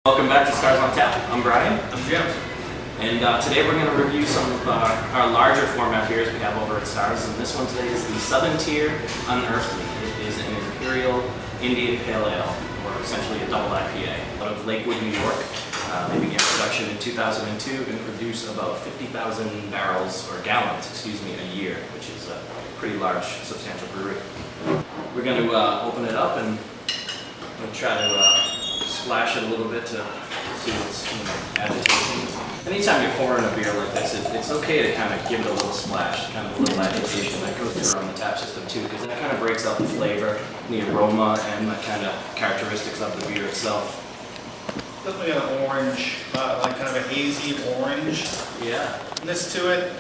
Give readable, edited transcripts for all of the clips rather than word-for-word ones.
Welcome back to Stars on Tap. I'm Brian. I'm Jim. And today we're going to review some of our larger format beers we have over at Stars. And this one today is the Southern Tier Unearthly. It is an Imperial Indian Pale Ale, or essentially a double IPA, out of Lakewood, New York. They began production in 2002 and produce about 50,000 barrels, or gallons, excuse me, a year, which is a pretty large, substantial brewery. We're going to open it up and we'll try to splash it a little bit to see what's agitation. Anytime you're pouring a beer like this, it's okay to kind of give it a little splash, kind of a little agitation that goes through on the tap system too, because that kind of breaks out the flavor, the aroma, and the kind of characteristics of the beer itself. Definitely an orange, like kind of a hazy orange. Yeah. Ness to it.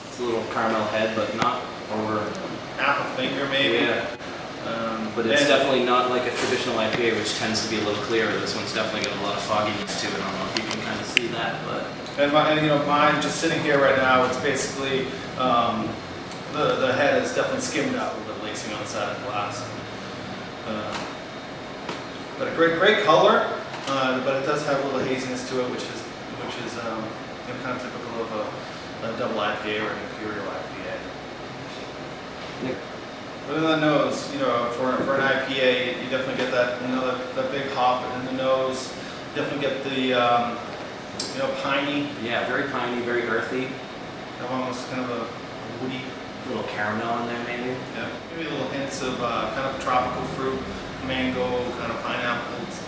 It's a little caramel head, but not over half a finger maybe. Yeah. But it's definitely not like a traditional IPA, which tends to be a little clearer. This one's definitely got a lot of fogginess to it. I don't know if you can kind of see that, but. And mine just sitting here right now, it's basically the head is definitely skimmed out a little bit, lacing on the side of the glass. But a great color, but it does have a little haziness to it, which is kind of typical of a double IPA or an Imperial IPA. Nick. But in the nose, for an IPA, you definitely get that, that big hop in the nose. You definitely get the, piney. Yeah, very piney, very earthy. Almost kind of a woody. A little caramel in there, maybe. Yeah, maybe little hints of kind of tropical fruit, mango, kind of pineapples.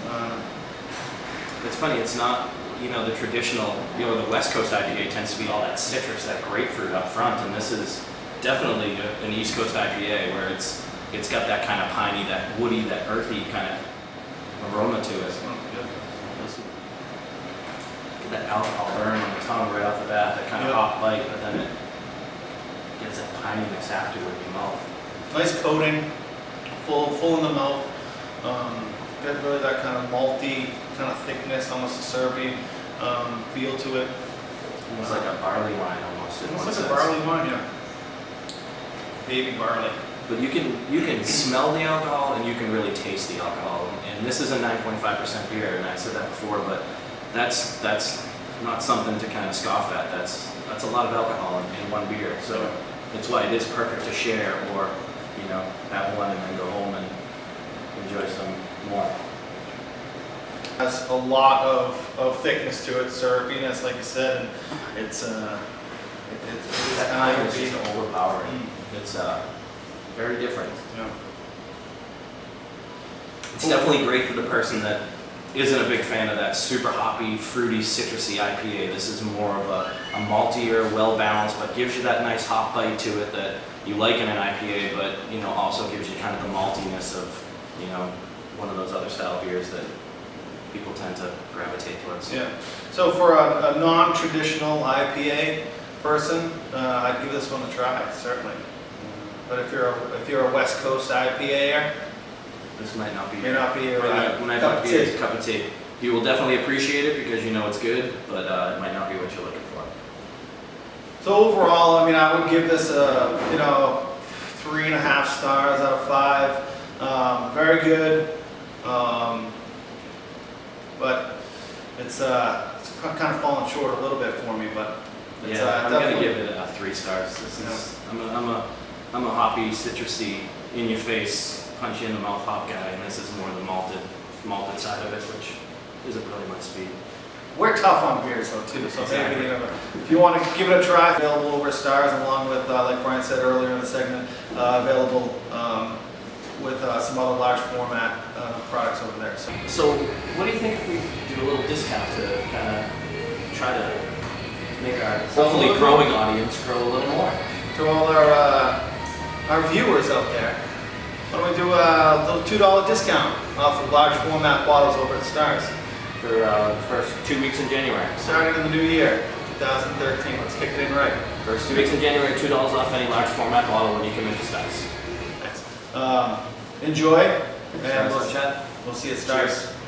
It's funny. It's not, the traditional, the West Coast IPA tends to be all that citrus, that grapefruit up front, and this is definitely an East Coast IPA where it's got that kind of piney, that woody, that earthy kind of aroma to it. Get that alcohol burn on the tongue right off the bat, that kind of hot bite, but then it gets that pininess afterward in your mouth. Nice coating, full in the mouth. Got really that kind of malty, kind of thickness, almost a syrupy feel to it. Almost like a barley wine, almost. Almost like a barley wine, yeah. Baby barley. But you can smell the alcohol and you can really taste the alcohol. And this is a 9.5% beer, and I said that before, but that's not something to kind of scoff at. That's a lot of alcohol in one beer. So that's why it is perfect to share, or have one and then go home and enjoy some more. Has a lot of thickness to it, syrupiness, like you said, and it's that kind of just overpowering. It's very different. Yeah. It's definitely great for the person that isn't a big fan of that super hoppy, fruity, citrusy IPA. This is more of a maltier, well-balanced, but gives you that nice hop bite to it that you like in an IPA, but also gives you kind of the maltiness of one of those other style beers that people tend to gravitate towards. Yeah. So for a non-traditional IPA person, I'd give this one a try, certainly. But if you're a West Coast IPA-er, this might not be your cup of tea. You will definitely appreciate it because it's good, but it might not be what you're looking for. So overall, I would give this a 3.5 stars out of 5. Very good, but it's kind of fallen short a little bit for me. But it's, I'm gonna give it 3 stars. This is I'm a hoppy, citrusy, in your face, punch you in the mouth hop guy, and this is more the malted side of it, which isn't really my speed. We're tough on beers though too, so exactly. Maybe if you want to give it a try, available over Stars, along with like Brian said earlier in the segment, available with some other large format products over there. So what do you think if we do a little discount to kind of try to make our hopefully growing audience grow a little more? To all our viewers out there, why don't we do a little $2 discount off of large format bottles over at Stars? For the first 2 weeks in January. Starting in the new year, 2013. Let's kick it in right. First 2 weeks in January, $2 off any large format bottle when you come into Stars. Nice. Enjoy, and we'll see you at Stars. Cheers.